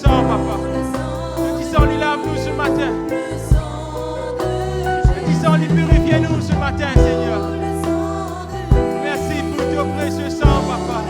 sang, papa. Le sang, lui lave-nous ce matin. Le sang, lui purifie-nous ce matin, Seigneur. Merci pour ton précieux sang, papa.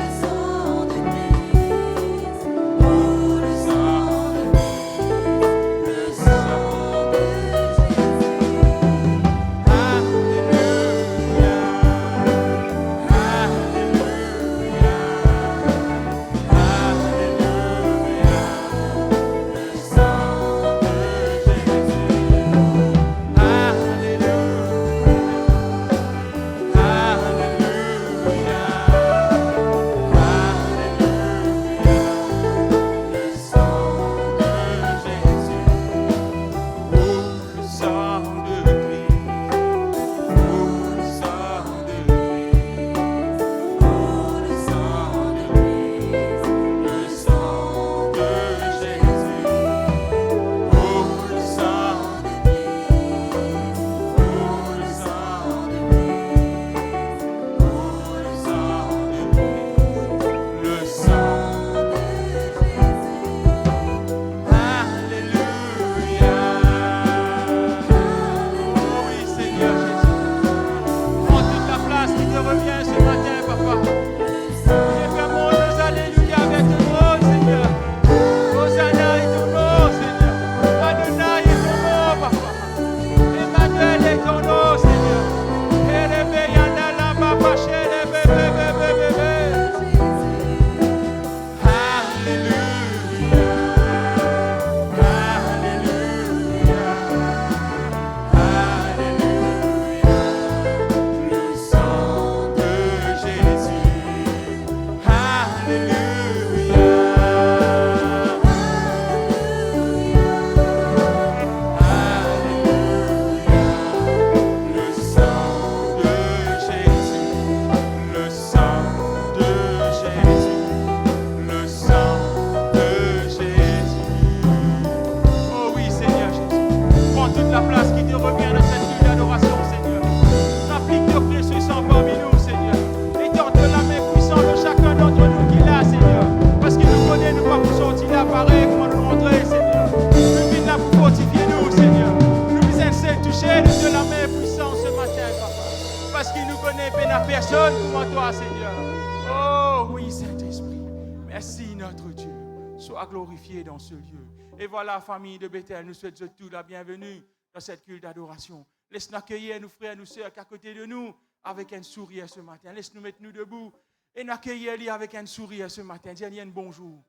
Dans ce lieu. Et voilà, famille de Bethel, nous souhaitons tous la bienvenue dans cette culte d'adoration. Laisse-nous accueillir nos frères et nos sœurs qui à côté de nous avec un sourire ce matin. Laisse-nous mettre nous debout et nous accueillir avec un sourire ce matin. Dis un bonjour.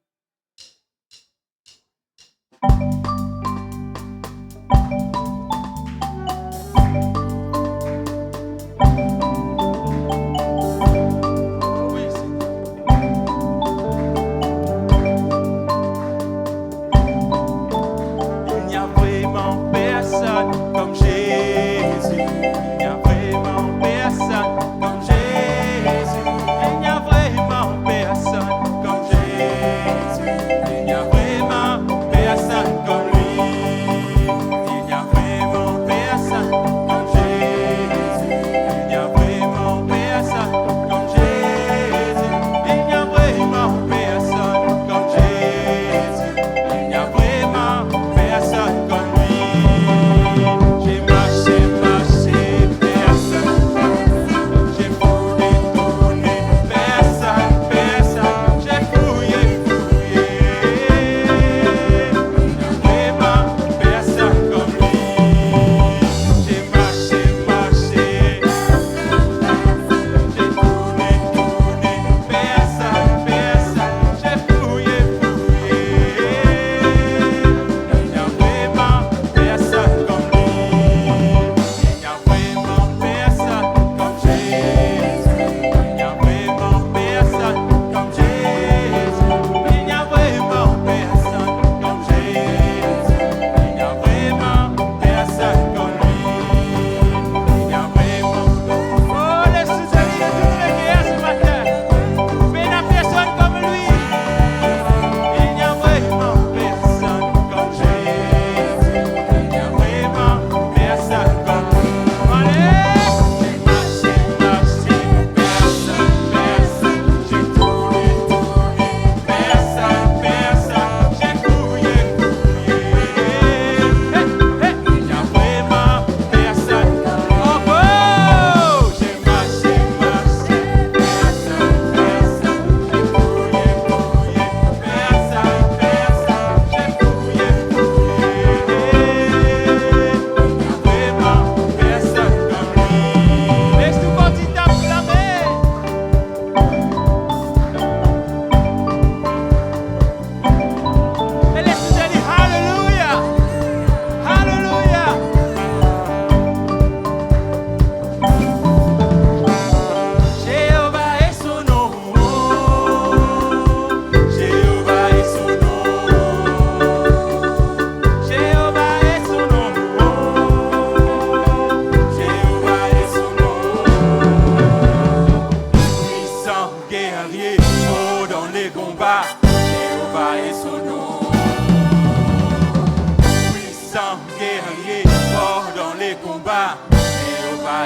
Personne comme Jésus.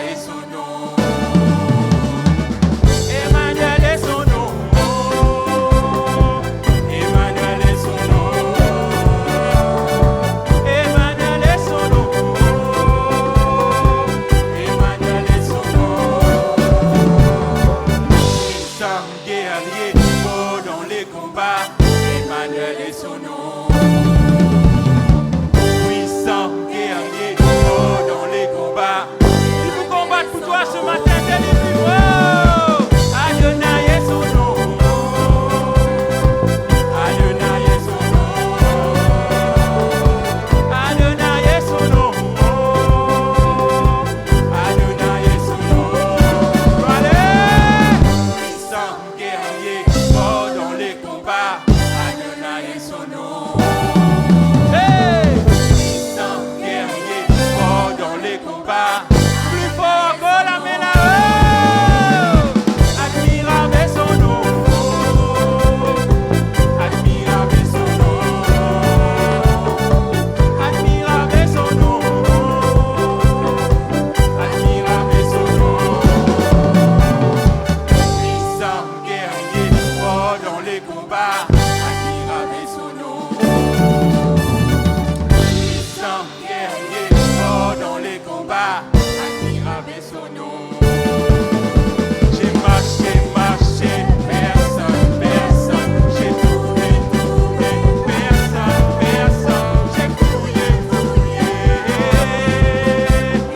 est son nom. Emmanuel est son nom. Emmanuel est son nom. Emmanuel est son nom. Emmanuel est son nom. Puissant guerrier, fort dans les combats. Emmanuel est son nom. Puissant guerrier, fort dans les combats. Il faut combattre pour toi ce matin, délivre-moi. Adonai est son nom. Adonai est son nom. Adonai est son nom. Adonai est son nom. Allez! Puissant guerrier, fort dans les combats. Adonai est son nom. Hey! Puissant guerrier, fort dans les combats. Plus fort que la main là-haut. Admirable est son nom. Admirable est son nom. Admirable est son nom. Admirable est son nom. Puissant guerrier, fort dans les combats. Admirable est son nom. Puissant guerrier, fort dans les combats. Admirable est son nom. J'ai marché, personne, personne. J'ai tourné, personne, personne. J'ai fouillé.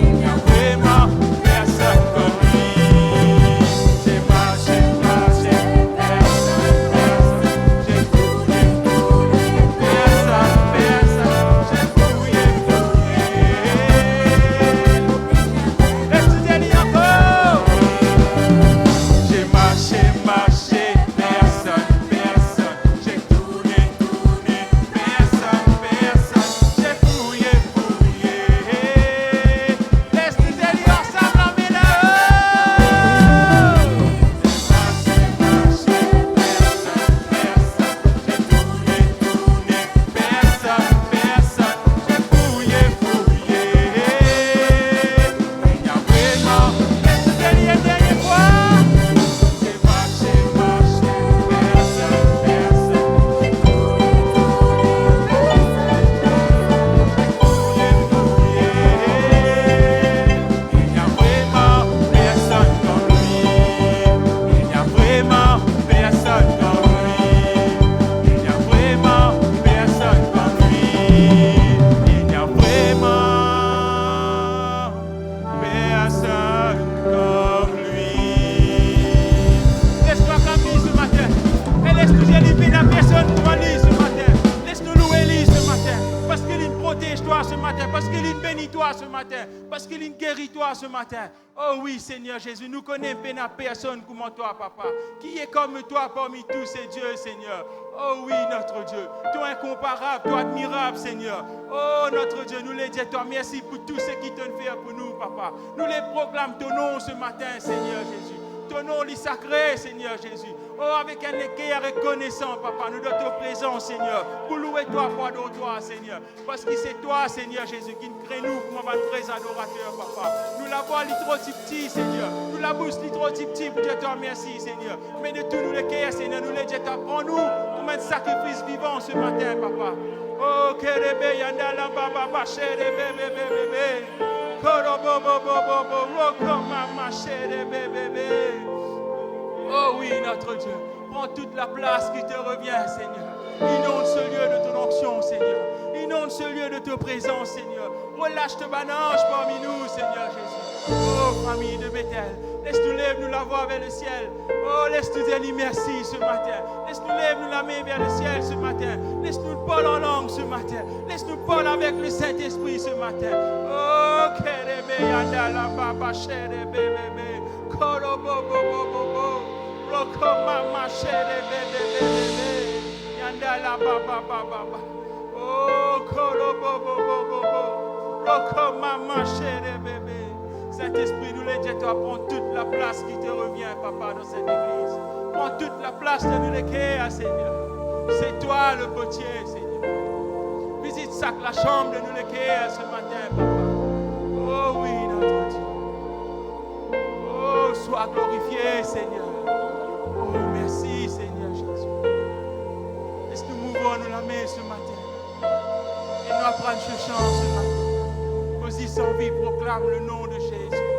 Il n'y a vraiment personne comme lui. J'ai marché, personne, personne. J'ai fouillé, personne, personne. J'ai fouillé. Laisse-tu dire encore. J'ai marché, personne, personne. J'ai tourné, personne, personne. J'ai fouillé. Laisse-tu dire ensemble en main là-haut. J'ai marché, personne, personne. J'ai tourné, personne, personne. J'ai fouillé. Il y a vraiment, laisse-tu dire dernière fois. J'ai marché, personne, personne. J'ai il y a vraiment personne comme lui. Il y a vraiment personne comme lui. Il y a vraiment personne comme lui. Il y a vraiment personne comme lui. Laisse-toi camper ce matin. Et laisse-nous délivrer la personne pour aller ce matin. Laisse-nous louer lui ce matin. Parce qu'il protège toi ce matin. Parce qu'il bénit toi ce matin. Parce qu'il guérit toi ce matin. Oh oui, Seigneur Jésus, nous connaissons pas personne comme toi, Papa. Qui est comme toi parmi tous ces dieux, Seigneur. Oh oui, notre Dieu. Toi incomparable, toi admirable, Seigneur. Oh notre Dieu, nous les disons toi merci pour tout ce qui te fait pour nous, Papa. Nous les proclamons ton nom ce matin, Seigneur Jésus. Ton nom est sacré, Seigneur Jésus. Oh, avec un équerre reconnaissant, Papa, nous notre présence, Seigneur, pour louer toi, foi de toi, Seigneur. Parce que c'est toi, Seigneur Jésus, qui nous crée nous comme un vrai adorateur, Papa. Nous la voix trop petit, Seigneur. Nous la bouche trop petit pour dire toi merci, Seigneur. Mais de tout nous l'équerre, Seigneur, nous les disons prends-nous comme un sacrifice vivant ce matin, Papa. Oh, Kerebe, Yandala, Baba, Chere, bébé. Oh oui, notre Dieu, prends toute la place qui te revient, Seigneur. Inonde ce lieu de ton onction, Seigneur. Inonde ce lieu de ta présence, Seigneur. Relâche te banange parmi nous, Seigneur Jésus. Oh, famille de Bethel, laisse-nous lève nous la voix vers le ciel. Oh, laisse-nous dire merci ce matin. Laisse-nous lève nous la main vers le ciel ce matin. Laisse-nous parler en langue ce matin. Laisse-nous parler avec le Saint-Esprit ce matin. Oh, Kerebe Yandala Baba Chere Bébé. Koro Bobo. Rokoma Chere Bébé. Yandala Baba. Oh, Koro Bobo. Rokoma Chere Bébé. Saint-Esprit, nous les disons, toi, prends toute la place qui te revient, Papa, dans cette église. Prends toute la place de nous les cœurs, Seigneur. C'est toi le potier, Seigneur. Visite la chambre de nous les cœurs ce matin, Papa. Oh oui, notre Dieu. sois glorifié, Seigneur. Oh, merci, Seigneur Jésus. Laisse-nous mouvons nous la main ce matin. Et nous apprendre ce chant ce matin. Cosy sans vie proclame le nom de Jésus.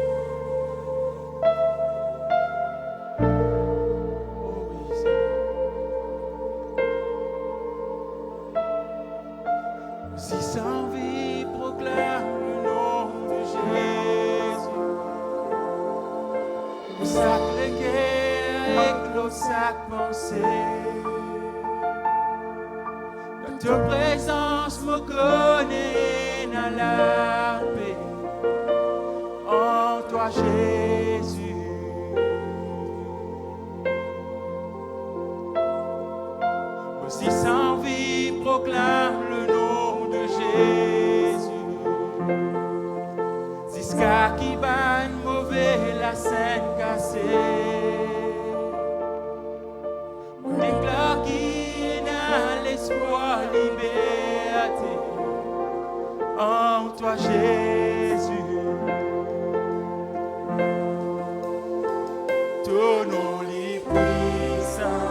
Oh oui, Seigneur. Cosy sans vie proclame le nom de Jésus. Le Sacré-Cœur éclose chaque pensée. Ta présence me connaît dans la paix. En toi, Jésus. Aussi sans vie proclame le nom de Jésus. Jusqu'à qui ban mauvais la scène cassée. Déclare qui n'a l'espoir, liberté. En toi, Jésus. Ton nom est puissant.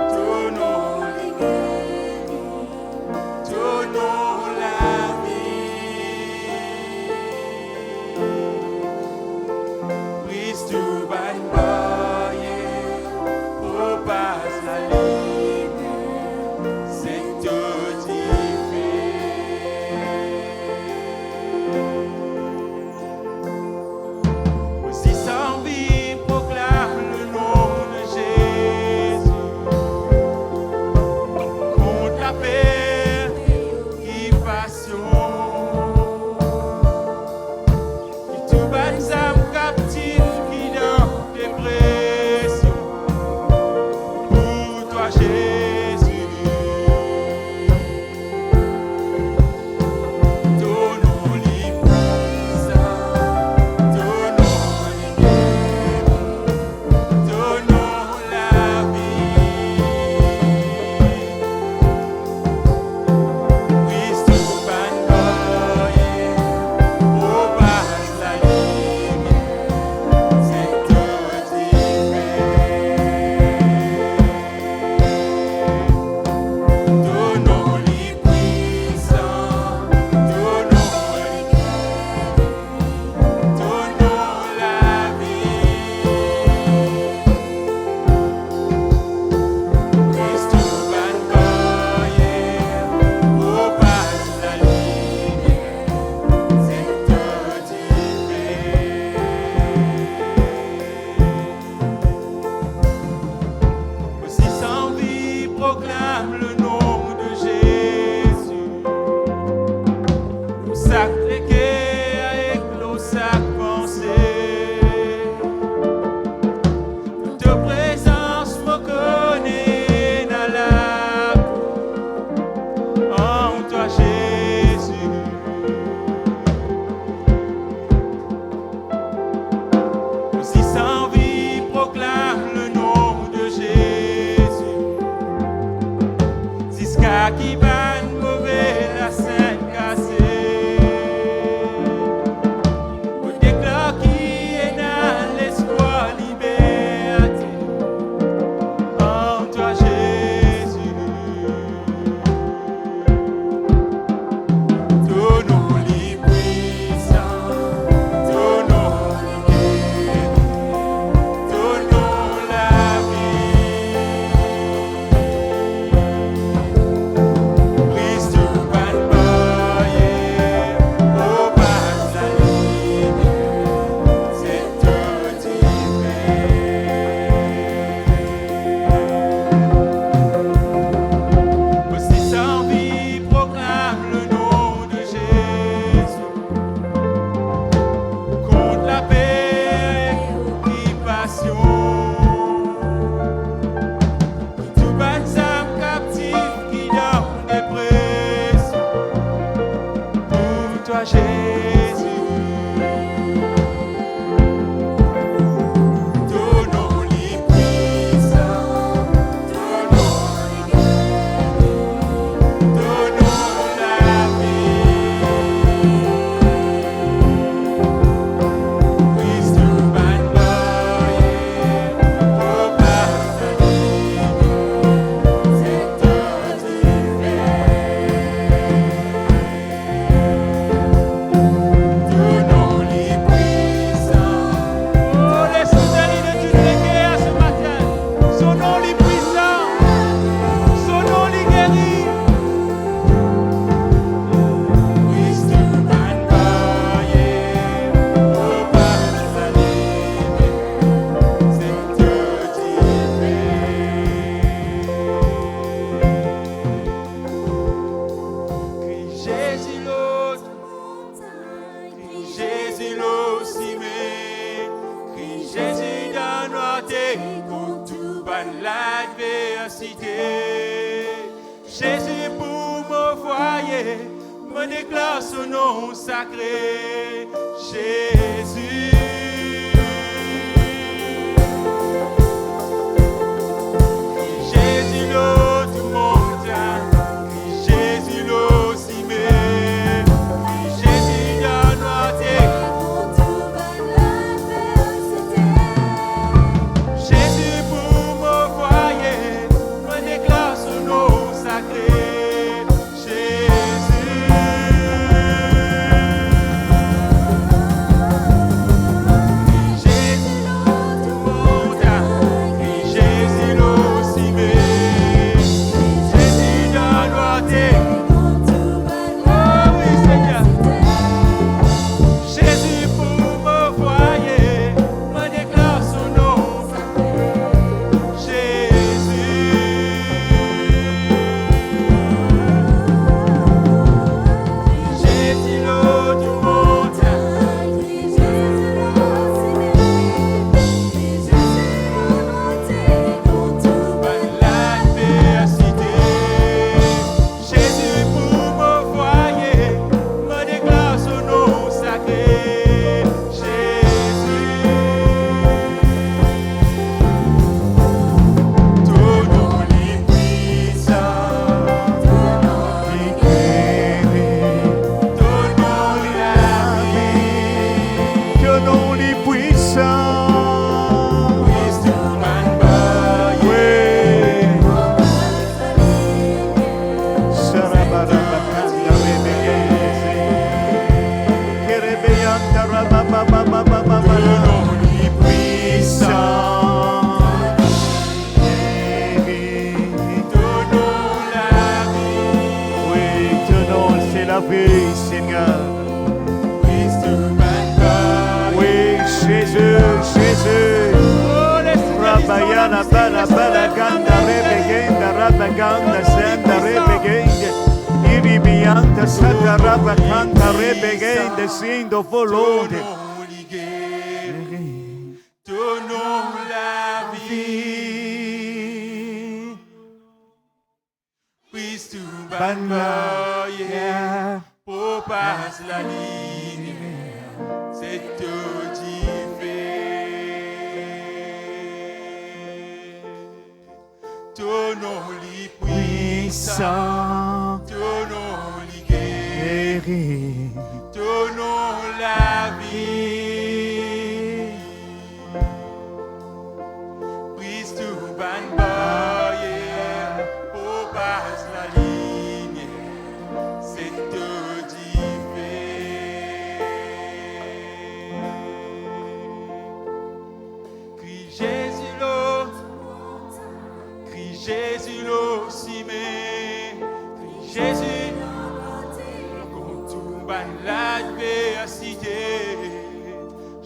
Ton nom est guéri. Ton nom la vie. Brise tout ban barrière. Propage la lumière. C'est tout divin. Aussi sans vie proclame le nom de Jésus. Contre la paix qui passion. Qui tout ban âme captive qui dans dépression. Pour toi Jésus. Ton nom est puissant. Ton nom est guéri. Ton nom la vie. Brise tout ban barrière. Propage la lumière. C'est tout divin. Ton nom est puissant. Ton nom est guéri. Ton nom la vie. Brise tout ban barrière. Propage la lumière. C'est tout divin. Aussi sans vie proclame le nom de Jésus. Le Sacré-Cœur éclose chaque pensée. Ta présence me connaît dans la paix. En toi Jésus. Aussi sans vie proclame le nom de Jésus. Jusqu'à qui ban mauvais la scène cassée. On déclare qui est dans l'espoir, liberté. En toi Jésus. Ton nom est puissant. Ton nom est guéri. Ton nom la vie. Brise tout ban barrière. Propage la lumière. C'est tout divin. Aussi sans vie proclame le nom de Jésus. Contre la paix qui passion. Tout ban âme captive qui dans dépression. Pour toi Jésus. Ton nom est puissant. Ton nom est guéri. Ton nom la vie. Brise tout ban barrière. Jésus pour mon foyer, me déclare son nom sacré. Jésus. Jésus l'eau du montagne, Jésus l'eau cimée, Jésus la noité.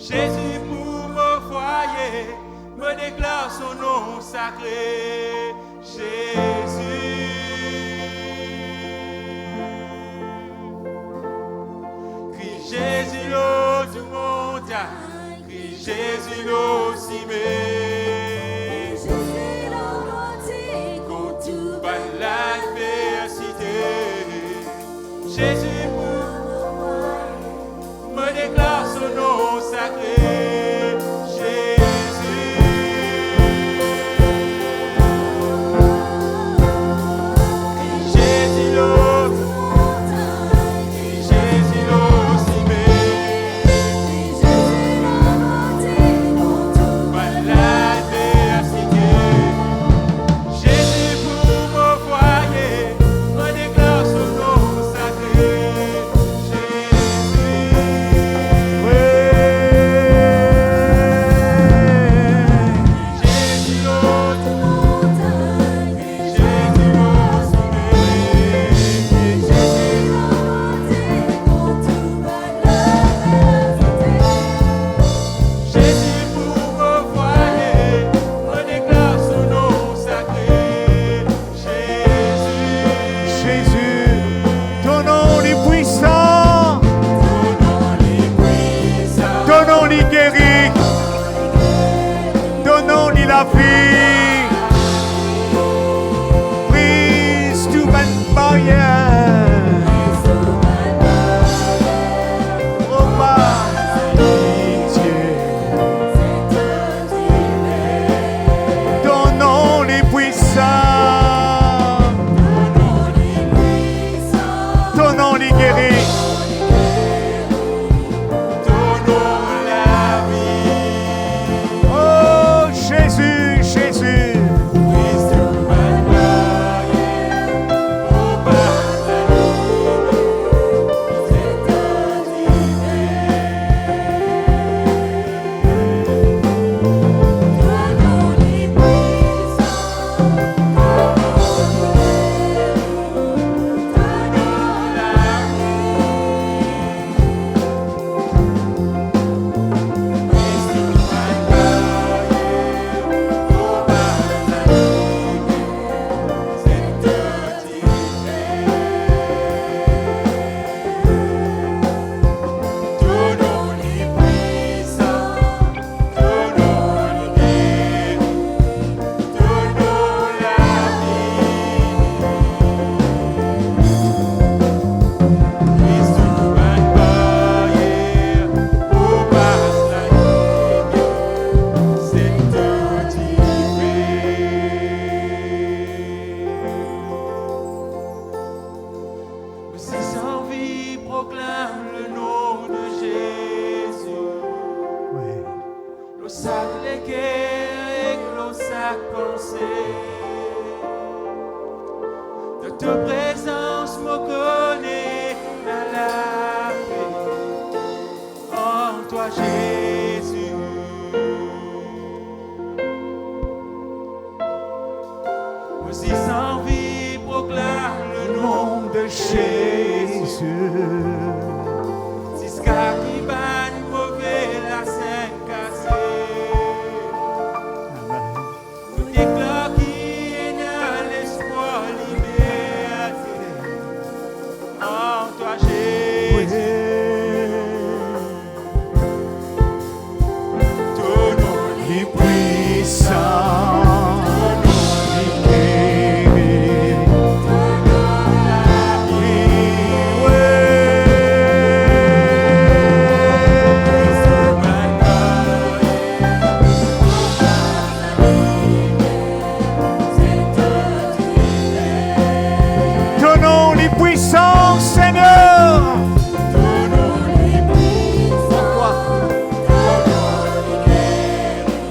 Jésus pour mon foyer, me déclare son nom sacré. Jésus pour mon foyer, me déclare son nom sacré. barrière. Oh, par l'amitié. Ton nom est puissant. Ton nom est guéri. Oh, Jésus, Jésus.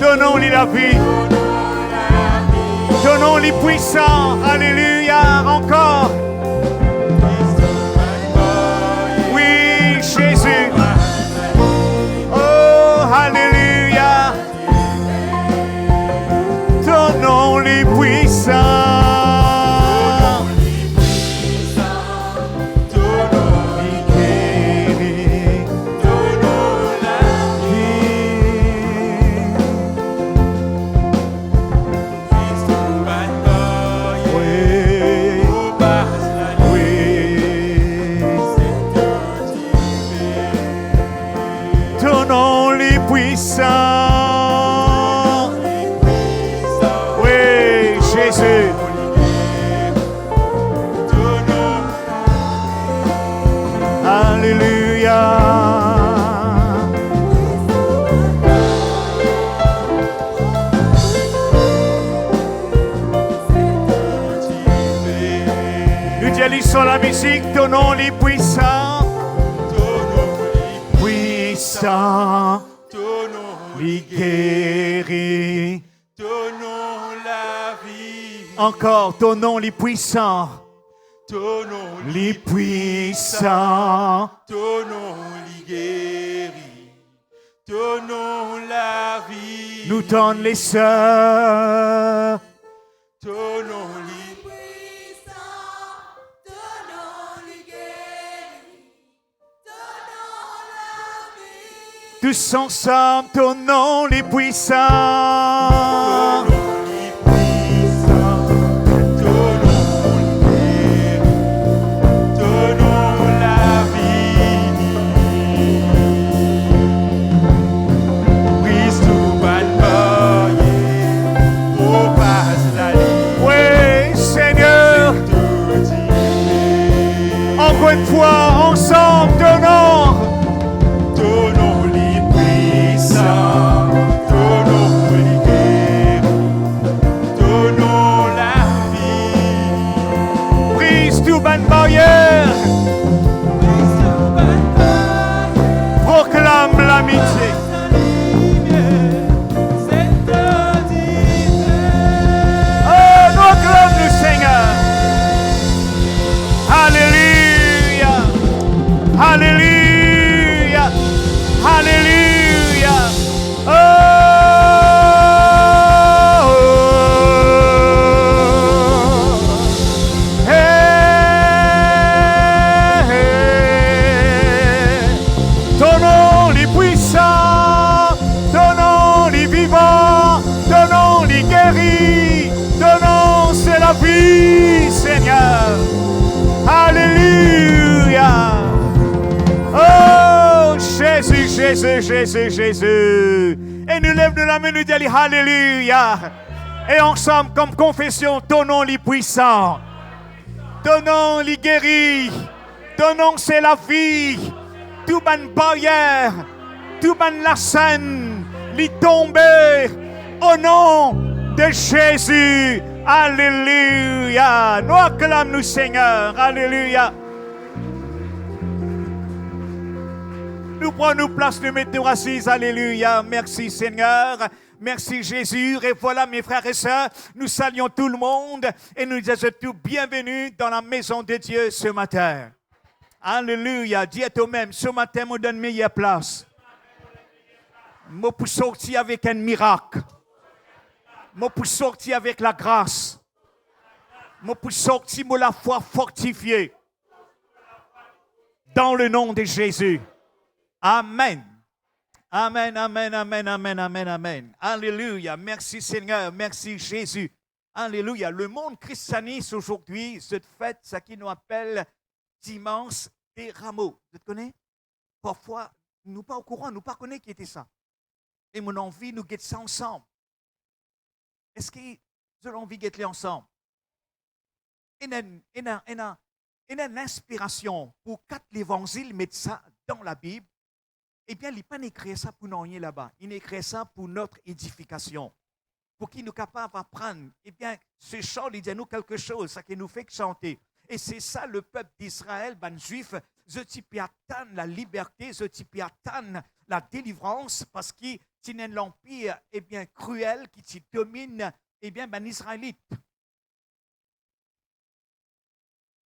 Donnons-lui la vie. Donnons-lui puissant. Alléluia. Encore. Oui, Jésus. Oh, alléluia. Donnons-lui puissant. Oui, Jésus. Alléluia. Nous dialisons la musique, donnons-lui puissant. Puissant. Lui guérit. Donnons la vie. Encore, ton nom, les puissants. Donnons les puissants. Ton nom les guérit. Donnons la vie. Nous donne les sœurs. Donnons les tous ensemble, ton nom les puissants. Donnons les puissants. Donnons les donnons la vie. Christ ou Balboye, au passe la vie. Oui, Seigneur. Encore une fois, ensemble, Donnons les puissants, donnons les guerres, donnons la vie. brise tout ban barrière, proclame l'amitié. Oh, nous acclame le Seigneur. Alléluia, Alléluia, Alléluia. Donnons les puissants, donnons les vivants, donnons les guéris, donnons c'est la vie, Seigneur. Alléluia. Oh, Jésus, Jésus, Jésus, Jésus. Et nous lève de la main, nous disons Alléluia. Et ensemble, comme confession, donnons les puissants, donnons les guéris, donnons c'est la vie. Tout ban barrière, tout ban la scène, les tomber au nom de Jésus. Alléluia. Nous acclamons nous Seigneur. Alléluia. Nous prenons place, nous mettons assises. Alléluia. Merci Seigneur. Merci Jésus. Et voilà mes frères et sœurs, nous saluons tout le monde et nous disons tout bienvenue dans la maison de Dieu ce matin. Alléluia. Dis à toi-même, ce matin, me donne meilleure place. Je peux sortir avec un miracle. Je peux sortir avec la grâce. Je peux sortir avec la foi fortifiée. Dans le nom de Jésus. Amen. Amen, amen, amen, amen, amen, amen. Alléluia. Merci Seigneur. Merci Jésus. Alléluia. Le monde christianiste aujourd'hui, cette fête, ce qui nous appelle dimanche des rameaux. Vous connaissez? Parfois, nous pas au courant, nous pas connaissons qui était ça. Et mon envie, nous guetter ça ensemble. Est-ce que vous avez envie de guetter ensemble? Il y a une inspiration pour quatre l'évangile, mettre ça dans la Bible. Eh bien, il n'a pas écrit ça pour nous rien là-bas. Il a écrit ça pour notre édification. Pour qu'il nous capable d'apprendre. Eh bien, ce chant, il dit à nous quelque chose, ça qui nous fait chanter. Et c'est ça le peuple d'Israël, ben juif, je t'y attendre la liberté, je t'y attendre la délivrance, parce qu'il y a un empire eh bien, cruel qui t'y domine, eh bien, ben israélite.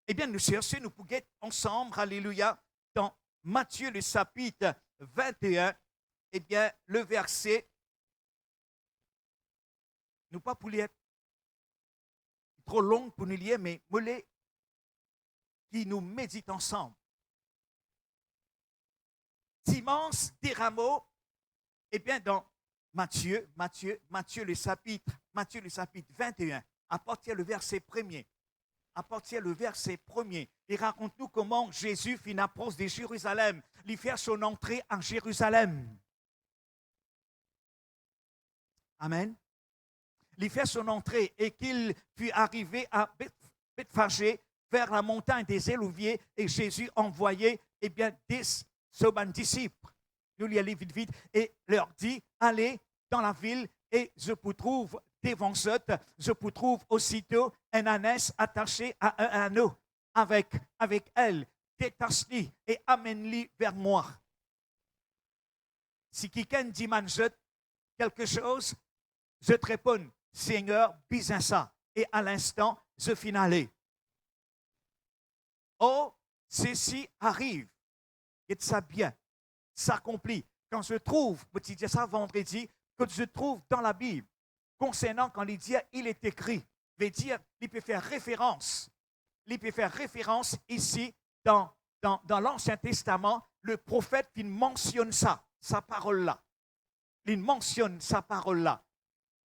Eh bien, nous cherchons, nous pouvons être ensemble, alléluia, dans Matthieu le chapitre 21, eh bien, le verset, nous pas pour lire, trop long pour nous lire, mais mollet qui nous médite ensemble. Dimanche des rameaux, eh bien, dans Matthieu le chapitre 21, à partir du verset 1er. À partir du verset 1er, il raconte-nous comment Jésus fit une approche de Jérusalem. Il fait son entrée en Jérusalem. Amen. Il fait son entrée et qu'il fut arrivé à Bethphagée, vers la montagne des Oliviers, et Jésus envoyait eh bien, des disciples. Nous lui allons vite, et leur dit, allez dans la ville, et je vous trouve devant eux, je vous trouve aussitôt un ânesse attaché à un anneau avec elle. Détache-le et amène-le vers moi. Si quelqu'un dit quelque chose, je te réponds, Seigneur, bisous ça. Et à l'instant, je finale. Oh, ceci arrive. Et ça bien, s'accomplit. Quand je trouve, je dis ça vendredi, que je trouve dans la Bible, concernant quand il dit il est écrit, veut dire, il peut faire référence. Il peut faire référence ici dans l'Ancien Testament, le prophète qui mentionne ça, sa parole-là. Il mentionne sa parole-là.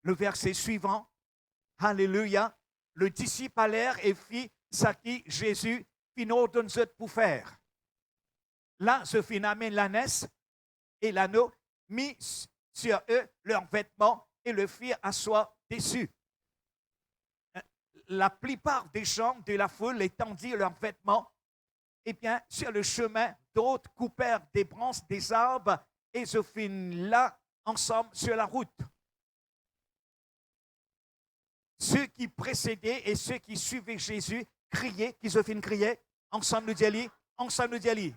Le verset suivant, Alléluia, le disciple allèrent et fit ce qui Jésus fit ordonne pour faire. Là, je fit amener l'ânesse et l'anneau, mis sur eux leurs vêtements et le firent asseoir dessus. La plupart des gens de la foule étendirent leurs vêtements eh bien, sur le chemin, d'autres coupèrent des branches des arbres et se finissent là, ensemble, sur la route. Ceux qui précédaient et ceux qui suivaient Jésus criaient, qui se finissent crier, ensemble nous dit,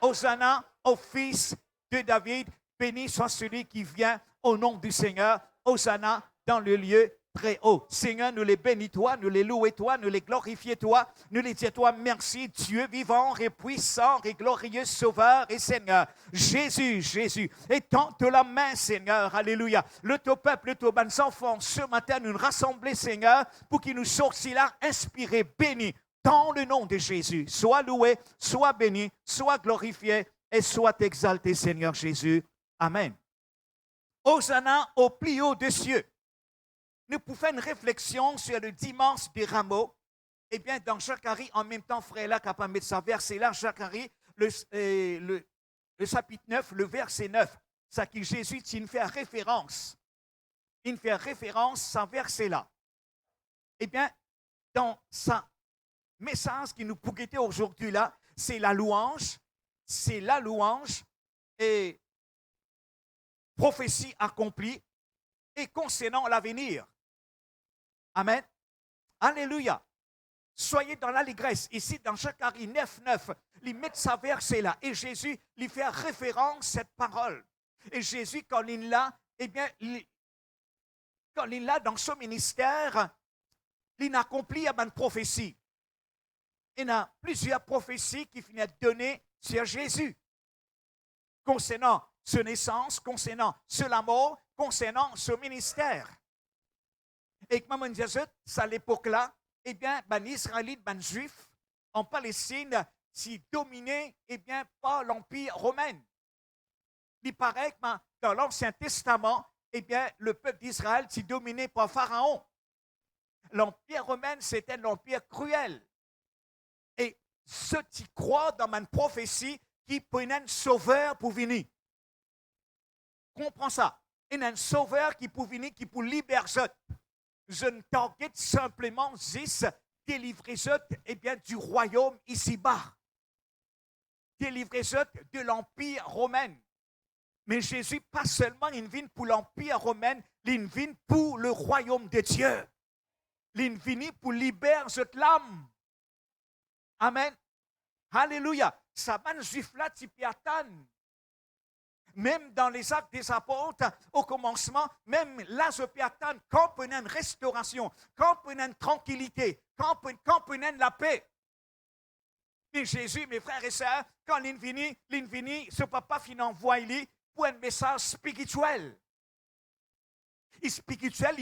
Hosanna au Fils de David, béni soit celui qui vient au nom du Seigneur, Hosanna dans le lieu très haut. Seigneur, nous les bénis toi, nous les louons toi, nous les glorifions toi, nous les disons toi merci, Dieu vivant et puissant et glorieux Sauveur et Seigneur. Jésus, étends la main, Seigneur, alléluia. Le ton peuple, le ton bons enfants, ce matin, nous nous rassemblons, Seigneur, pour qu'ils nous sortent là, inspirés, bénis, dans le nom de Jésus. Sois loué, sois béni, sois glorifié et sois exalté, Seigneur Jésus. Amen. Hosanna au plus haut des cieux. Nous pouvons faire une réflexion sur le dimanche des rameaux. Eh bien, dans Zacharie, en même temps, frère là, capable de mettre ça verset là, Zacharie, le chapitre 9, le verset 9, ça qui Jésus, il fait référence. Il fait référence à ce verset là. Eh bien, dans sa message qui nous pourrait aujourd'hui là, c'est la louange et prophétie accomplie et concernant l'avenir. Amen. Alléluia. Soyez dans l'allégresse. Ici, dans Zacharie 9, il met sa verset là. Et Jésus lui fait référence à cette parole. Et Jésus, quand il l'a, eh bien, quand il l'a dans son ministère, il accomplit une prophétie. Il y a plusieurs prophéties qui finissent de donner sur Jésus. Concernant sa naissance, concernant sa mort, concernant ce ministère. Et comme on disait, à l'époque-là, eh bien, les Israélites, les Juifs, en Palestine, s'y dominaient, eh bien, par l'Empire romain. Il paraît que dans l'Ancien Testament, eh bien, le peuple d'Israël s'y dominé par Pharaon. L'Empire romain, c'était l'Empire cruel. Et ceux qui croient dans ma prophétie, qui prennent un sauveur pour venir. Comprends ça. Il y a un sauveur qui peut venir, qui peut libérer ça. Je ne t'inquiète simplement juste délivrer ça, eh bien, du royaume ici-bas. Délivrer ça de l'Empire romain. Mais Jésus, pas seulement, il vient pour l'Empire romain, il vient pour le royaume de Dieu. Il vient pour libérer cette l'âme. Amen. Alléluia. Ça va, juif-là, tu peux attendre. Même dans les actes des apôtres, au commencement, même là, je peux attendre quand on a une restauration, quand on a une tranquillité, quand on a la paix. Et Jésus, mes frères et sœurs, quand l'infini, ce papa finit envoyer pour un message spirituel. Et spirituel,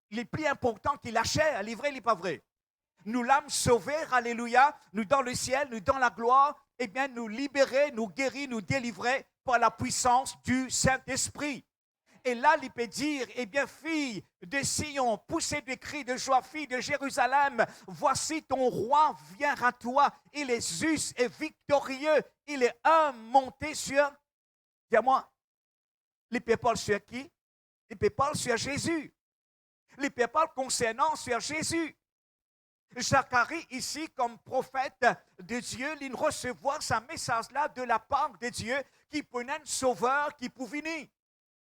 il est plus important qu'il la chair, il est vrai, il n'est pas vrai. Nous l'âme sauvée, alléluia, nous dans le ciel, nous dans la gloire, eh bien, nous libérer, nous guérir, nous délivrer par la puissance du Saint-Esprit. Et là, il peut dire, eh bien, fille de Sion, poussez des cris de joie, fille de Jérusalem, voici ton roi vient à toi, il est juste et victorieux, il est monté sur, dis-moi, il peut parler sur qui? Il peut parler sur Jésus. Il peut parler concernant sur Jésus. Zacharie, ici, comme prophète de Dieu, il recevoir ce message-là de la part de Dieu qui peut un sauveur qui peut venir.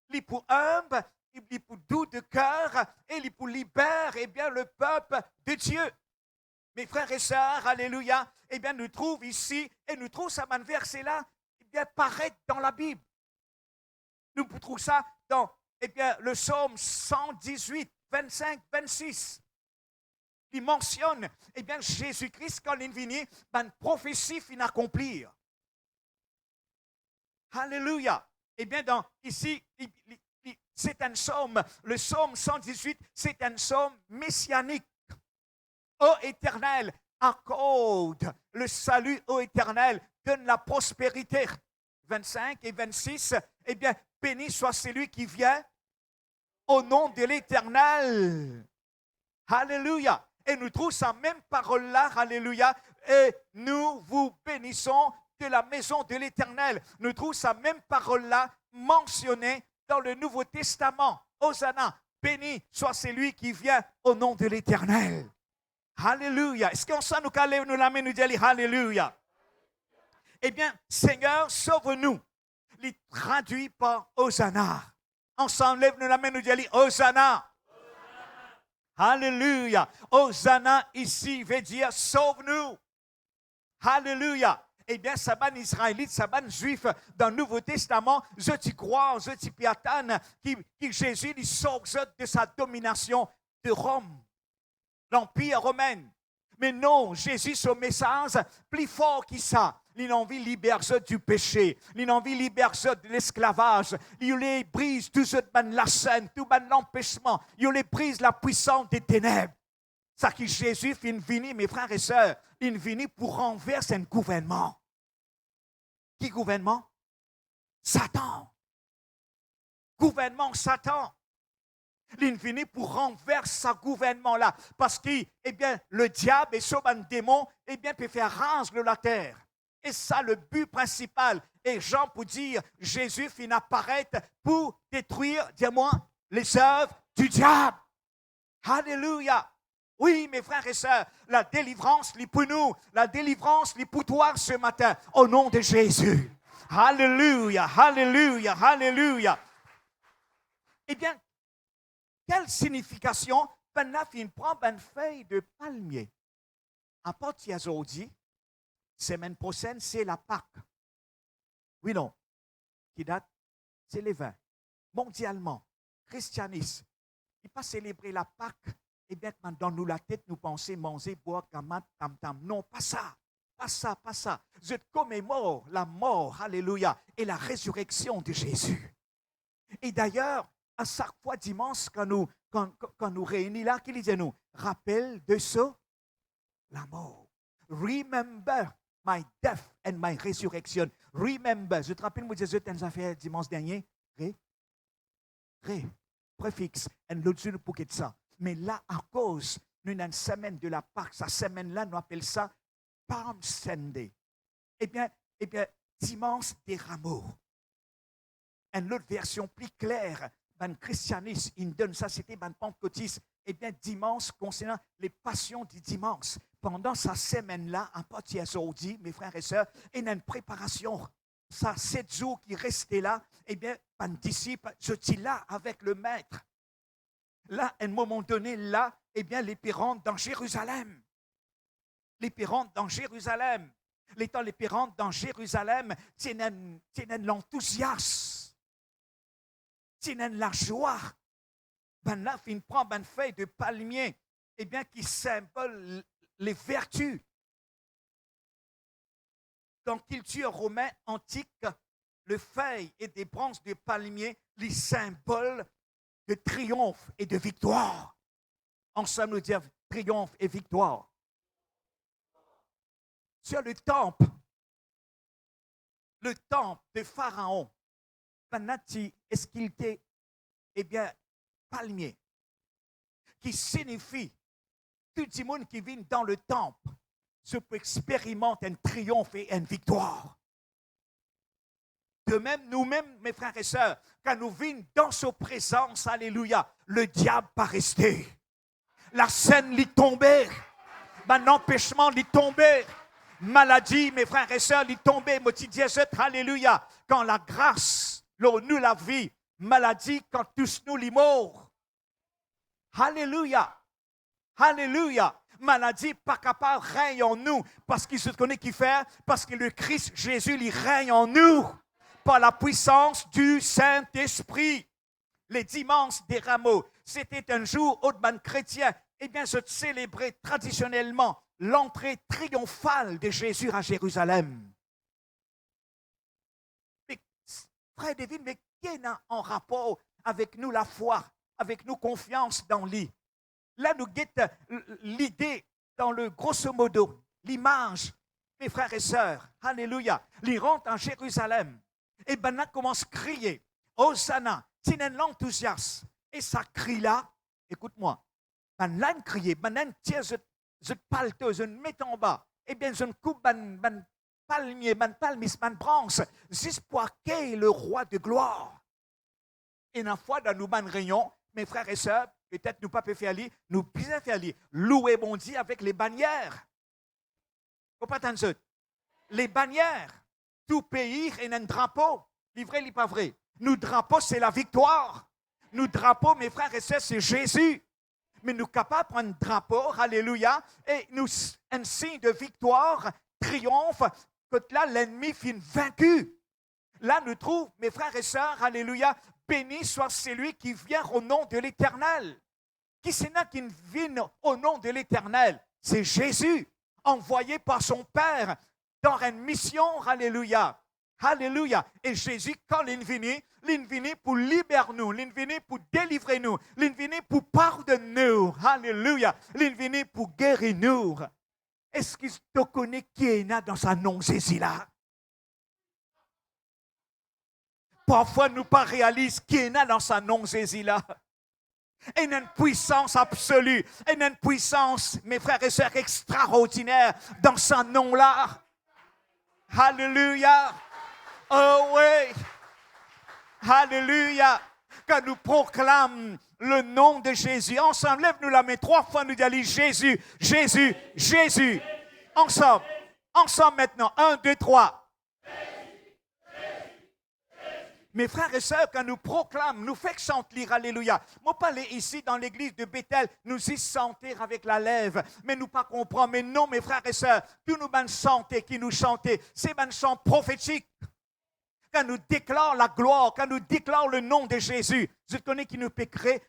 Il peut humble, il peut doux de cœur et il peut libérer, eh bien, le peuple de Dieu. Mes frères et sœurs, alléluia, eh bien, nous trouvons ici, et nous trouvons ça, un verset-là, eh bien, paraître dans la Bible. Nous trouvons ça dans, eh bien, le psaume 118, 25, 26. Il mentionne, eh bien, Jésus-Christ, quand il est venu, une prophétie finit accomplir. Alléluia. Eh bien, ici, c'est un psaume, le psaume 118, c'est un psaume messianique. Ô Éternel, accorde le salut, ô Éternel, donne la prospérité. 25 et 26, eh bien, béni soit celui qui vient au nom de l'Éternel. Alléluia. Et nous trouvons sa même parole-là, alléluia, et nous vous bénissons de la maison de l'Éternel. Nous trouvons sa même parole-là mentionnée dans le Nouveau Testament. Hosanna, béni soit celui qui vient au nom de l'Éternel. Alléluia. Est-ce qu'on sent nous caler nous la main nous dire Alléluia? Eh bien, Seigneur, sauve-nous. Il traduit par Hosanna. Ensemble, lève-nous la main nous dire Hosanna. Alléluia. Hosanna ici veut dire sauve-nous. Alléluia. Eh bien, ça ban israélite, ça ban juif dans le Nouveau Testament, je t'y crois, je t'y piatane, qui Jésus il sauve de sa domination de Rome, l'Empire romain. Mais non, Jésus, son message, plus fort que ça. Il a envie de libérer du péché. Il a envie de libérer de l'esclavage. Il les brise tout ce la scène, tout l'empêchement. Il les brise la puissance des ténèbres. Ça que Jésus est venu, mes frères et sœurs, il est venu pour renverser un gouvernement. Qui gouvernement? Satan. Gouvernement Satan. Il est venu pour renverser ce gouvernement-là. Parce que, eh bien, le diable et son démon, eh bien, peut faire rage de la terre. Et ça, le but principal. Et Jean pour dire, Jésus finit apparaître pour détruire, dis-moi, les œuvres du diable. Alléluia. Oui, mes frères et sœurs, la délivrance, est pour nous. La délivrance, est pour toi ce matin, au nom de Jésus. Alléluia, alléluia, alléluia. Eh bien, quelle signification? Maintenant, il prend une feuille de palmier. À partir d'aujourd'hui, semaine prochaine, c'est la Pâque. Oui, non. Qui date? C'est les vins. Mondialement, christianisme. Il ne pas célébrer la Pâque. Eh bien, dans nous la tête, nous pensons manger, boire, gamat, tam, tam. Non, pas ça. Pas ça, pas ça. Je commémore la mort, alléluia, et la résurrection de Jésus. Et d'ailleurs, à chaque fois dimanche, quand nous réunissons là, qu'il dit nous, rappelle de ce, la mort. Remember my death and my resurrection. Remember. Je te rappelle, moi, Jésus, tu as fait dimanche dernier. Préfixe. Et l'autre jour, pour que ça. Mais là, à cause d'une semaine de la Pâque, cette semaine-là, nous appelons ça Palm Sunday. Eh bien, dimanche des rameaux. Une autre version plus claire, ben christianisme, il donne ça, c'était ben pentecôtiste. Eh bien, dimanche, concernant les passions du dimanche, pendant cette semaine-là, à partir d'aujourd'hui, mes frères et sœurs, il y a une préparation. Ça, 7 jours qui restaient là, eh bien, ben disciples, je suis là avec le maître. Là, à un moment donné, là, eh bien, les rentrent dans Jérusalem. Les rentrent dans Jérusalem. L'étant les rentrent dans Jérusalem, c'est l'enthousiasme. C'est la joie. Ben là, il prend une feuille de palmier, eh bien, qui symbole les vertus. Dans la culture romaine antique, le feuille et des branches de palmier, les symboles de triomphe et de victoire. Ensemble, nous disons triomphe et victoire. Sur le temple de Pharaon, Panati, est-ce qu'il était, eh bien, palmier, qui signifie tout le monde qui vient dans le temple se peut expérimenter un triomphe et une victoire. De même, nous-mêmes, mes frères et sœurs, quand nous venons dans sa présence, alléluia, le diable pas resté. La scène lui tombée. Un empêchement lui tombé. Maladie, mes frères et sœurs, lui tombé. Alléluia. Quand la grâce, nous la vie, maladie, quand tous nous les morts. Alléluia. Alléluia. Maladie pas capable règne en nous parce qu'il se connaît qui fait, parce que le Christ Jésus il règne en nous par la puissance du Saint-Esprit. Les dimanches des rameaux, c'était un jour où les chrétiens, eh bien, se célébraient traditionnellement l'entrée triomphale de Jésus à Jérusalem. Mais, frère David, mais qui est en rapport avec nous la foi, avec nous confiance dans lui? Là, nous guette l'idée dans le grosso modo, l'image, mes frères et sœurs, alléluia, ils rentrent en Jérusalem, et ben là, commence à crier, Hosanna, c'est un enthousiasme, et ça crie là, écoute-moi, ben là, ils crient, ben là, tiens, je palte, je me mets en bas, et bien, je me coupe, ben palmier, ben palmis, ben branche, juste pour accueillir le roi de gloire. Et une fois dans nos réunions, mes frères et sœurs, peut-être nous pas peut faire lire, nous bien faire lire. Louer bon Dieu avec les bannières. Vous comprenez ça? Les bannières. Tout pays et un drapeau. Livré, n'est pas vrai. Nous, drapeau, c'est la victoire. Nous, drapeau, mes frères et sœurs, c'est Jésus. Mais nous sommes capables de prendre un drapeau, alléluia, et nous, un signe de victoire, triomphe, que là, l'ennemi finit vaincu. Là, nous trouvons, mes frères et sœurs, alléluia, béni soit celui qui vient au nom de l'Éternel. Qui c'est là qui vient au nom de l'Éternel? C'est Jésus, envoyé par son Père dans une mission, alléluia. Alléluia. Et Jésus, quand il est venu pour libérer nous, il est venu pour délivrer nous, il est venu pour pardonner nous. Alléluia. Il est venu pour guérir nous. Est-ce que tu connais qui est là dans sa nom Jésus-là? Parfois, nous ne pas réaliser qui est là dans sa nom Jésus-là. Et une puissance absolue, et une puissance, mes frères et sœurs, extraordinaire dans son nom-là. Alléluia. Oh oui. Alléluia. Quand nous proclamons le nom de Jésus, ensemble, lève-nous la main 3 fois, nous disons Jésus, Jésus, Jésus. Ensemble. Ensemble maintenant. 1, 2, 3. Mes frères et sœurs, quand nous proclamons, nous faisons chanter lire Alléluia. Moi, parler ici dans l'église de Bethel, nous y sentir avec la lèvre, mais nous pas comprendre. Mais non, mes frères et sœurs, tous nous bonnes chanter qui nous chanter, c'est un chant prophétique. Quand nous déclarons la gloire, quand nous déclarons le nom de Jésus, je connais qui nous peut créer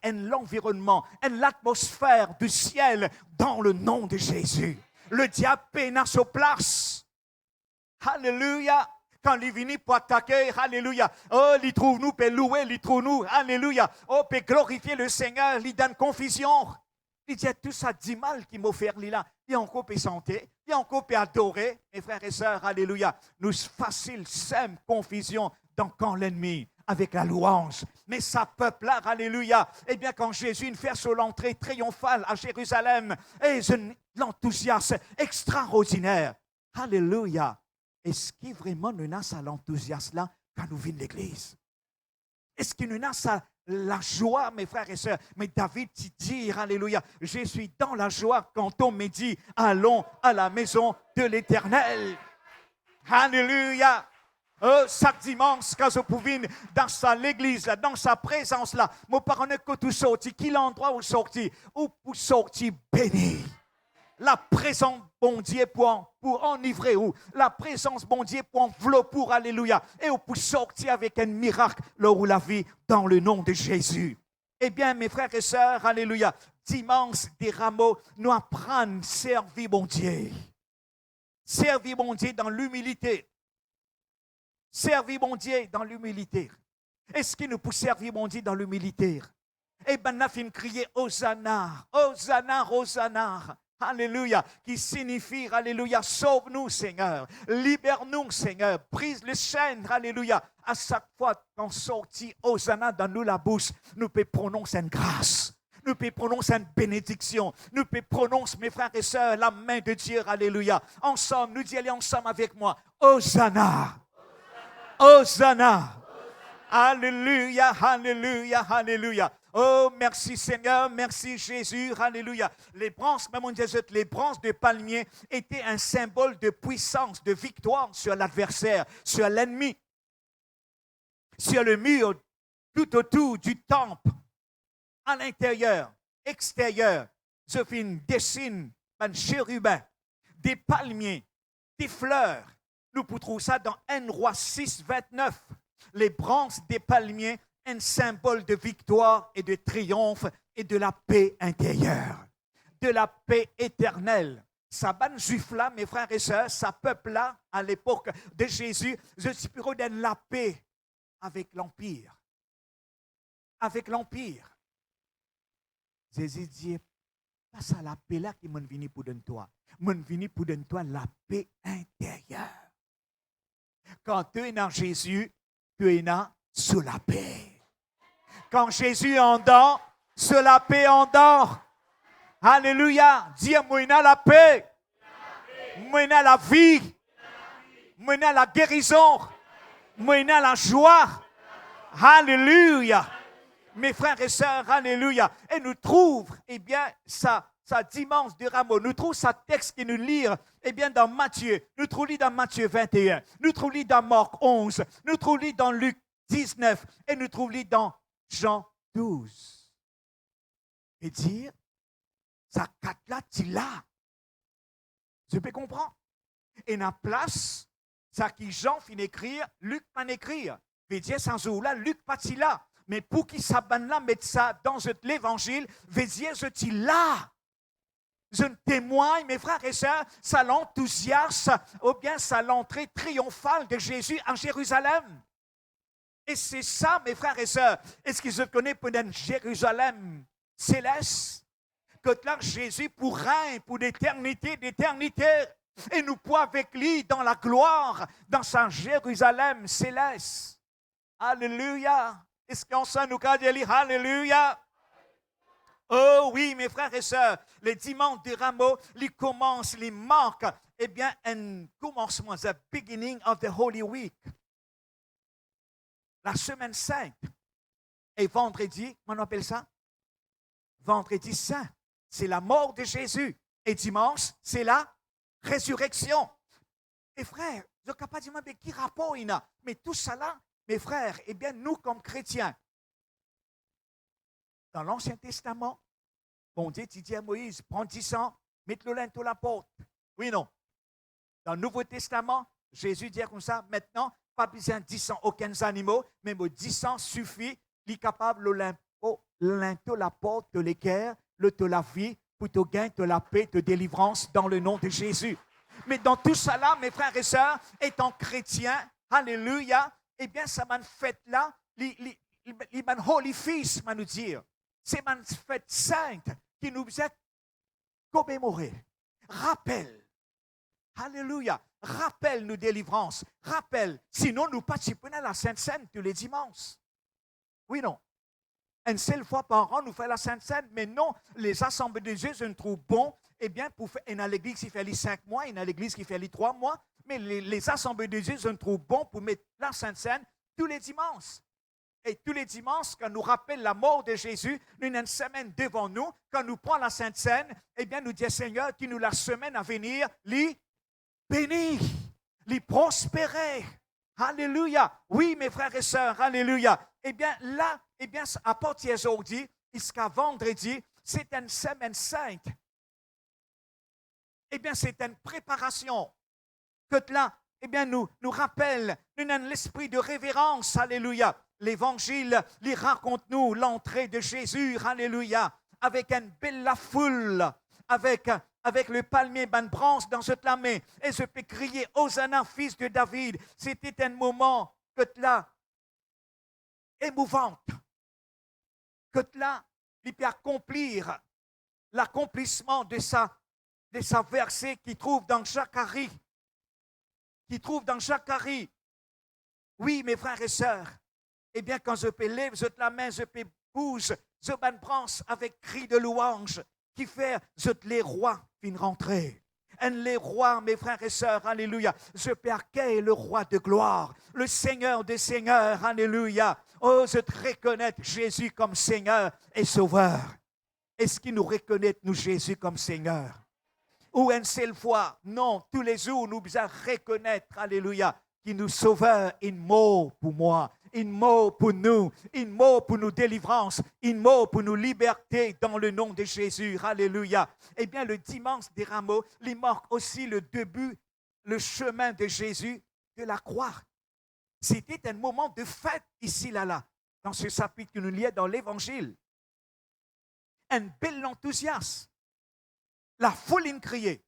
l'environnement, l'atmosphère du ciel dans le nom de Jésus. Le diable pénètre sur place. Alléluia. Quand il vient pour attaquer, alléluia. Oh, il trouve nous, peut louer, il trouve nous, alléluia. Oh, peut glorifier le Seigneur, il donne confusion. Il dit tout ça dit mal qui m'a offert là. Il encore peut chanter, il encore peut adorer. Mes frères et sœurs, alléluia. Nous facile, simple confusion dans quand l'ennemi avec la louange. Mais ça peuple là, alléluia. Eh bien, quand Jésus fait sur l'entrée triomphale à Jérusalem, et l'enthousiasme extraordinaire. Alléluia. Est-ce qu'il vraiment nous a ça l'enthousiasme là quand nous venons de l'église? Est-ce qu'il nous a ça la joie, mes frères et sœurs? Mais David dit, alléluia, je suis dans la joie quand on me dit, allons à la maison de l'Éternel. Alléluia. Chaque dimanche, quand je pouvais dans l'église, dans sa présence là, mon parent que tout sorti, quel endroit où sorti? Où pour sortir béni. La présence bon Dieu pour enivrer ou la présence bon Dieu pour envelopper, alléluia, et pour sortir avec un miracle là où la vie dans le nom de Jésus. Eh bien, mes frères et sœurs, alléluia, dimanche des rameaux, nous apprenons à servir bon Dieu. Servir bon Dieu dans l'humilité. Servir bon Dieu dans l'humilité. Est-ce qu'il nous peut servir mon Dieu dans l'humilité? Eh bien, nous avons crié Hosanna, Hosanna, Hosanna. Alléluia, qui signifie, alléluia, sauve-nous, Seigneur, libère-nous, Seigneur, brise les chaînes, alléluia. À chaque fois qu'on sortit Hosanna dans nous la bouche, nous pouvons prononcer une grâce, nous pouvons prononcer une bénédiction, nous pouvons prononcer, mes frères et sœurs, la main de Dieu, alléluia. Ensemble, nous disons, allez ensemble avec moi, Hosanna, Hosanna, alléluia, alléluia, alléluia. Oh, merci Seigneur, merci Jésus, alléluia. Les branches, les branches de palmier étaient un symbole de puissance, de victoire sur l'adversaire, sur l'ennemi. Sur le mur, tout autour du temple, à l'intérieur, extérieur, je fais une dessine, un chérubin, des palmiers, des fleurs. Nous pouvons trouver ça dans 1 Roi 6, 29. Les branches des palmiers, un symbole de victoire et de triomphe et de la paix intérieure, de la paix éternelle. Sa bonne juif-là, mes frères et sœurs, sa peuple-là, à l'époque de Jésus, je suis pour donner la paix avec l'Empire. Avec l'Empire. Jésus dit, pas ça la paix-là qui m'en venu pour donner toi. M'en venu pour donner toi la paix intérieure. Quand tu es dans Jésus, tu es dans sous la paix. Quand Jésus endort, sous la paix endort. Alléluia. Dis moi la paix. Moi la vie. Moi la guérison. Moi la joie. Alléluia. mes frères et sœurs, alléluia, et nous trouve, eh bien, sa dimanche de rameau, nous trouve sa texte qui nous lit, eh bien, dans Matthieu, nous trouvons dans Matthieu 21, nous trouvons dans Marc 11, nous trouvons dans Luc 19, et nous trouvons dans Jean 12. Et dire, ça quatre là, tu l'as. Je peux comprendre. Et dans la place, ça qui Jean finit d'écrire, Luc pas d'écrire. Veut dire, sans là, Luc pas là. Mais pour qu'il s'abonne là, mettre ça dans l'évangile, veut dire, je suis là. Je témoigne, mes frères et sœurs, ça l'enthousiasme, ou bien ça l'entrée triomphale de Jésus en Jérusalem. Et c'est ça, mes frères et sœurs. Est-ce que je connais pour un Jérusalem céleste? Que là, Jésus pour règne pour d'éternité, et nous pouvons avec lui dans la gloire, dans sa Jérusalem céleste. Alléluia. Est-ce qu'on s'en nous a dit Alléluia? Oh oui, mes frères et sœurs, les dimanches de Rameau, ils commencent, ils marquent, eh bien, un commencement, the beginning of the Holy Week. La semaine sainte. Et vendredi, comment on appelle ça? Vendredi saint, c'est la mort de Jésus. Et dimanche, c'est la résurrection. Et frères, je ne peux pas dire, mais qui rapport il a? Mais tout ça là, mes frères, eh bien, nous comme chrétiens, dans l'Ancien Testament, bon Dieu, tu dis à Moïse, prends 10 ans, mets-le lin sur la porte. Oui, non. Dans le Nouveau Testament, Jésus dit comme ça, maintenant, pas besoin de 10 ans, aucun animaux, mais 10 ans suffit, il est capable de lin sur la porte de l'équerre, le de la vie, pour te gagner de la paix, de délivrance dans le nom de Jésus. Mais dans tout ça là, mes frères et sœurs, étant chrétiens, alléluia, eh bien, ça m'a fait là, il m'a holy feast, m'a nous dire. C'est une fête sainte qui nous est commémorée. Rappel. Alléluia. Rappel nous délivrance. Rappel. Sinon, nous participons à la Sainte Seine tous les dimanches. Oui, non. Une seule fois par an, nous faisons la Sainte Seine, mais non, les assemblées de Dieu, je ne trouve bon, eh bien, pour faire, il y a l'église qui fait les 5 mois, il y a l'église qui fait les 3 mois, mais les assemblées de Dieu, je ne trouve bon pour mettre la Sainte Seine tous les dimanches. Et tous les dimanches, quand nous rappelle la mort de Jésus, nous avons une semaine devant nous. Quand nous prenons la Sainte Seine, eh bien, nous disons, Seigneur, tu nous la semaine à venir, les bénis, les prospérer. Alléluia. Oui, mes frères et sœurs, alléluia. Eh bien, là, eh bien, à partir d'aujourd'hui, jusqu'à vendredi, c'est une semaine sainte. Eh bien, c'est une préparation que là, eh bien, nous rappelle, nous avons l'esprit de révérence, alléluia. L'Évangile, il raconte-nous l'entrée de Jésus, alléluia, avec une belle foule, avec le palmier, une branche dans cette main, et je peux crier, Hosanna, fils de David. C'était un moment que là, émouvant, que là, il peut accomplir l'accomplissement de sa verset qui trouve dans Zacharie. Oui, mes frères et sœurs, eh bien, quand je peux lever la main, je peux bouger, je me branche avec cri de louange, qui fait, les rois viennent rentrer. Et les rois, mes frères et sœurs, alléluia, je peux accueillir le roi de gloire, le Seigneur des seigneurs, alléluia. Oh, je te reconnais Jésus comme Seigneur et Sauveur. Est-ce qu'il nous reconnaît, nous, Jésus, comme Seigneur? Ou une seule fois? Non, tous les jours, nous devons reconnaître, alléluia, qu'il nous sauveur, une mort pour moi, une mort pour nous, une mort pour nos délivrances, une mort pour nos libertés dans le nom de Jésus. Alléluia. Eh bien, le dimanche des rameaux, il marque aussi le début, le chemin de Jésus de la croix. C'était un moment de fête ici, là, dans ce chapitre que nous lisons dans l'Évangile. Un bel enthousiasme. La foule criait.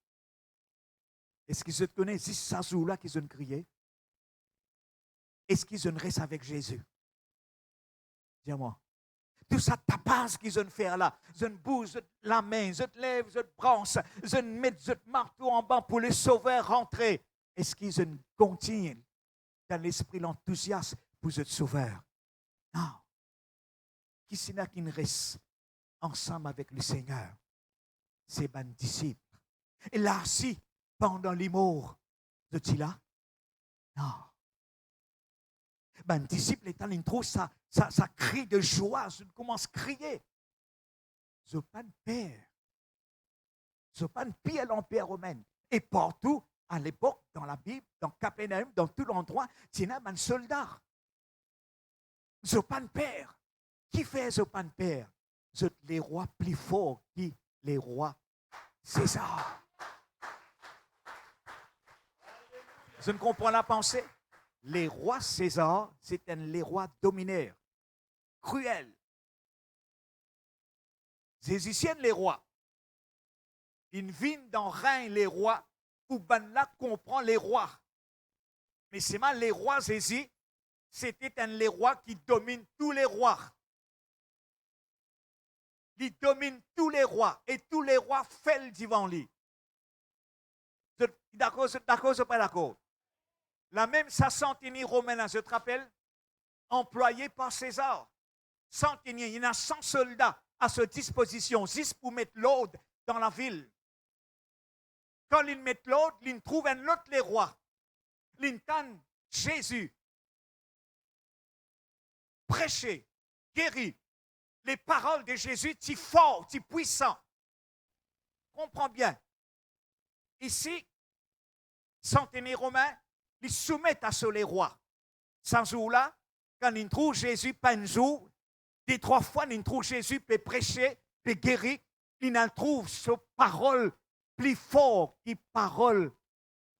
Est-ce qu'ils se connaissent, c'est ça jour-là qu'ils ont crié? Est-ce qu'ils ont resté avec Jésus? Dis-moi. Tout ça tapas qu'ils ont fait là. Ils ont bougé la main, ils ont lève, ils ont branche, ils ont mis le marteau en bas pour le sauveur rentrer. Est-ce qu'ils ont continué dans l'esprit l'enthousiasme pour le sauveur? Non. Qui c'est là qui reste ensemble avec le Seigneur? C'est mes disciples. Et là, si, pendant les morts, de là? Non. Ben, disciple étant une trousse, ça crie de joie, je commence à crier. Je pas de père. Je pas de pire l'Empire romain. Et partout, à l'époque, dans la Bible, dans Capernaum, dans tout l'endroit, il y a un soldat. Je pas de père. Qui fait ce pas de père? Les rois plus forts qui les rois César. Je ne comprends la pensée. Les rois César, c'était les rois dominaires, cruels. Les Égyptiens, les rois. Ils viennent dans règne les rois, pour ben là comprend les rois. Mais c'est mal les rois Égyptiens, c'était les rois qui dominent tous les rois. Ils dominent tous les rois et tous les rois font devant lui. D'accord, c'est pas d'accord. La même sa centenie romaine, je te rappelle, employée par César. Centenie, il y a 100 soldats à sa disposition, juste pour mettre l'ordre dans la ville. Quand ils mettent l'ordre, ils trouvent un autre les rois. Ils entendent Jésus prêcher, guérir. Les paroles de Jésus, si fort, si puissant. Comprends bien. Ici, centenaire romain, ils soumettent à ce les rois. Sans jour-là, quand ils trouvent Jésus, pas un jour, des 3 fois, ils trouvent Jésus peut prêcher, peut guérir, ils en trouvent ce parole plus fort que parole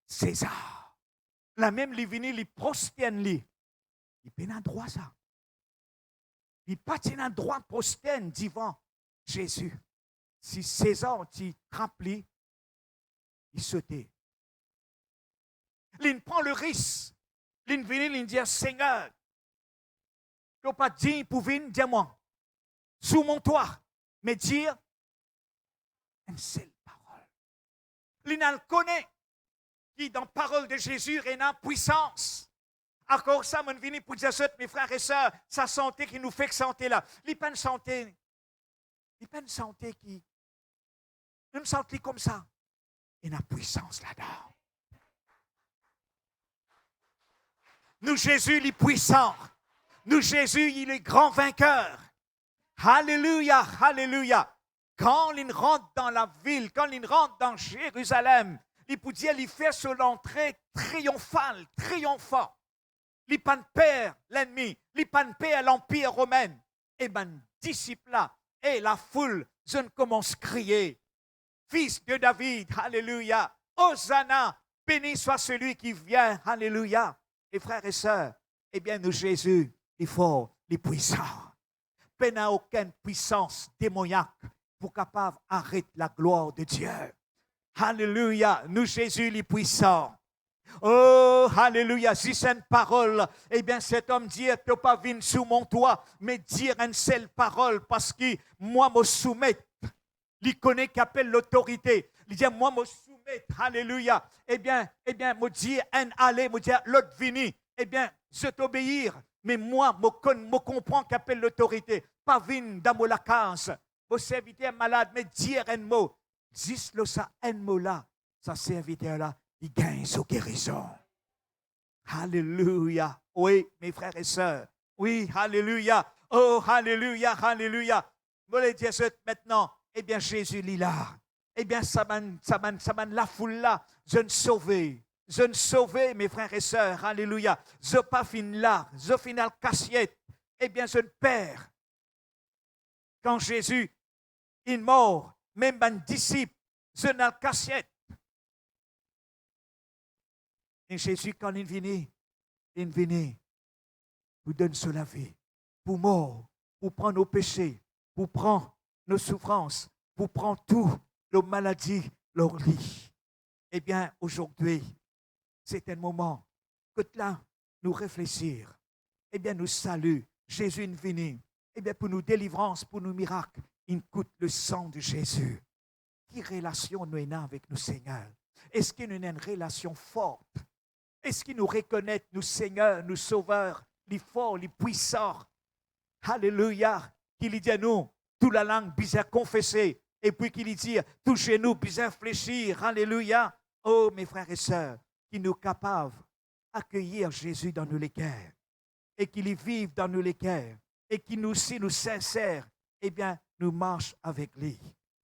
César. La même li vini, li prosterne li. Il peut un droit ça. Il pas un droit prosterne devant Jésus. Si César t'y remplit, il sautait. Il prend le risque. Il vient, il dit, Seigneur, tu n'as pas dit pour venir, dis-moi, sous mon toit, mais dire une seule parole. Il connaît qui, dans la parole de Jésus, est en puissance. Encore ça, mon vini pour dire ça, mes frères et sœurs, sa santé qui nous fait santé là. Il n'y a pas une santé. Il n'y a pas une santé qui. Une santé comme ça. Il y a une puissance là-dedans. Nous, Jésus, il est puissant. Nous, Jésus, il est grand vainqueur. Alléluia, alléluia. Quand il rentre dans la ville, quand il rentre dans Jérusalem, il peut dire, il fait sur l'entrée triomphale, triomphant. Il pas de père l'ennemi, il pas de père l'empire romain. Et ben, disciple là, et la foule, je ne commence à crier. Fils de David, alléluia. Hosanna, béni soit celui qui vient, alléluia. Et frères et sœurs, eh bien, nous, Jésus, il est fort, il est puissant. Il n'a aucune puissance démoniaque pour capable d'arrêter la gloire de Dieu. Alléluia, nous, Jésus, il est puissant. Oh, alléluia, si c'est une parole, eh bien cet homme dit, tu n'as pas venir sous mon toit, mais dire une seule parole, parce que moi me soumets. Il connaît qu'appelle l'autorité. Il dit, moi me soumets, alléluia. Eh bien, me dire un aller, me dire l'autre vini. Eh bien, je t'obéir, mais moi me comprends qu'appelle l'autorité. Pas venir dans la case. Vos serviteurs malades, mais dire un mot. Dis-le ça, un mot là, ça serviteur là. Il gagne sa guérison. Alléluia. Oui, mes frères et sœurs. Oui, alléluia. Oh, alléluia, alléluia. Je voulais dire ça maintenant. Eh bien, Jésus est là. Eh bien, ça m'a la foule là. Je ne sauver. Je ne sauver, mes frères et sœurs. Alléluia. Je pas fini là. Je finis à cassiette. Eh bien, je ne perds. Quand Jésus est mort, même un disciple, je n'ai cassiette. Et Jésus, quand il venait pour donner sur la vie, pour mort, pour prendre nos péchés, pour prendre nos souffrances, pour prendre toutes nos maladies, leur lit. Eh bien, aujourd'hui, c'est un moment que là, nous réfléchir. Eh bien, nous saluons. Jésus est venu. Eh bien, pour nos délivrances, pour nos miracles, il coûte le sang de Jésus. Quelle relation nous avons avec nos Seigneurs? Est-ce qu'il y a une relation forte? Est-ce qu'il nous reconnaît, nous Seigneurs, nous Sauveurs, les forts, les puissants? Alléluia. Qu'il dit à nous, toute la langue bizarre confesser. Et puis qu'il dit, tout genou bizarre fléchir. Alléluia. Oh, mes frères et sœurs, qui nous capables d'accueillir Jésus dans nos cœurs. et qu'il y vive dans nous les cœurs et qu'il nous, si nous sincères, eh bien, nous marche avec lui.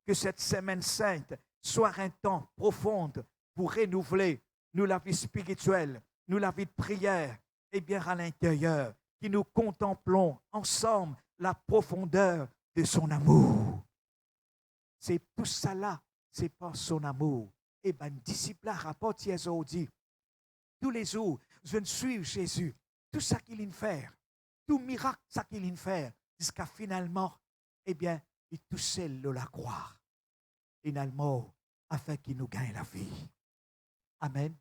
Que cette semaine sainte soit un temps profond pour renouveler nous la vie spirituelle, nous la vie de prière, et bien à l'intérieur, que nous contemplons ensemble la profondeur de son amour. C'est tout ça là, c'est pas son amour. Et bien, disciple rapporte Jésus dit, tous les jours, je ne suis Jésus, tout ça qu'il vient faire, tout miracle ça qu'il vient faire, jusqu'à finalement, eh bien, il tout seul de la croix. Finalement, afin qu'il nous gagne la vie. Amen.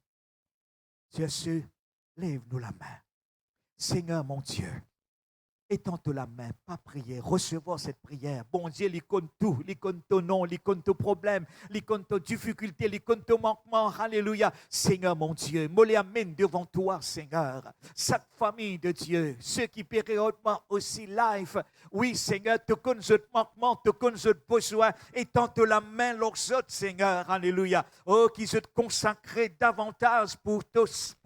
Jésus, lève-nous la main. Seigneur mon Dieu, étends-te la main, pas prier, recevoir cette prière. Bon Dieu, il compte tout, il compte ton nom, il compte ton problème, il compte tes difficultés, il compte ton manquement. Alléluia. Seigneur mon Dieu, moi les amène devant toi, Seigneur. Cette famille de Dieu, ceux qui périodiquement aussi live, oui, Seigneur, tu connais notre manquement, tu connais notre besoin, étends-te la main leurs autres, Seigneur. Alléluia. Oh, qu'ils se consacrent davantage pour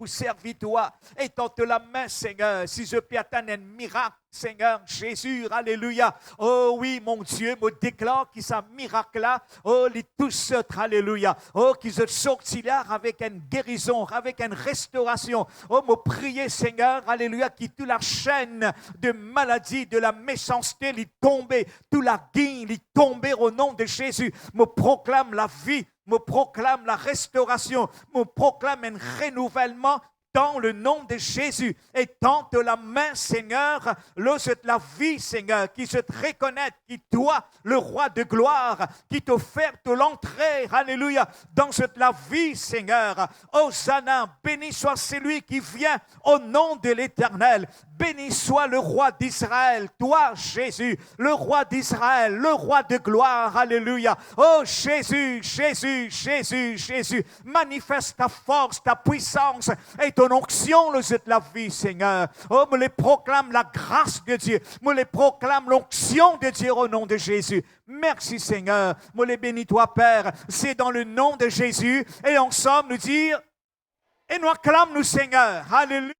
servir toi. Étends-te la main, Seigneur, si je peux atteindre un miracle. Seigneur Jésus, alléluia. Oh oui, mon Dieu, me déclare qu'il ça miracle là. Oh, les tous autres, alléluia. Oh, qu'ils se sortent là avec une guérison, avec une restauration. Oh, me prier, Seigneur, alléluia, qui toute la chaîne de maladie, de la méchanceté, lui tomber, toute la guigne, lui tomber au nom de Jésus. Me proclame la vie, me proclame la restauration, me proclame un renouvellement. Dans le nom de Jésus, et tente la main, Seigneur, la vie, Seigneur, qui se te reconnaît, qui toi, le roi de gloire, qui t'offre l'entrée, alléluia, dans la vie, Seigneur. Hosanna, béni soit celui qui vient au nom de l'Éternel. Béni soit le roi d'Israël, toi, Jésus, le roi d'Israël, le roi de gloire, alléluia. Oh Jésus, Jésus, Jésus, Jésus, manifeste ta force, ta puissance et ton onction, de la vie, Seigneur. Oh, me les proclame la grâce de Dieu, me les proclame l'onction de Dieu au nom de Jésus. Merci, Seigneur. Me les bénis, toi, Père. C'est dans le nom de Jésus. Et ensemble, nous dire, et nous acclamons, nous, Seigneur. Alléluia.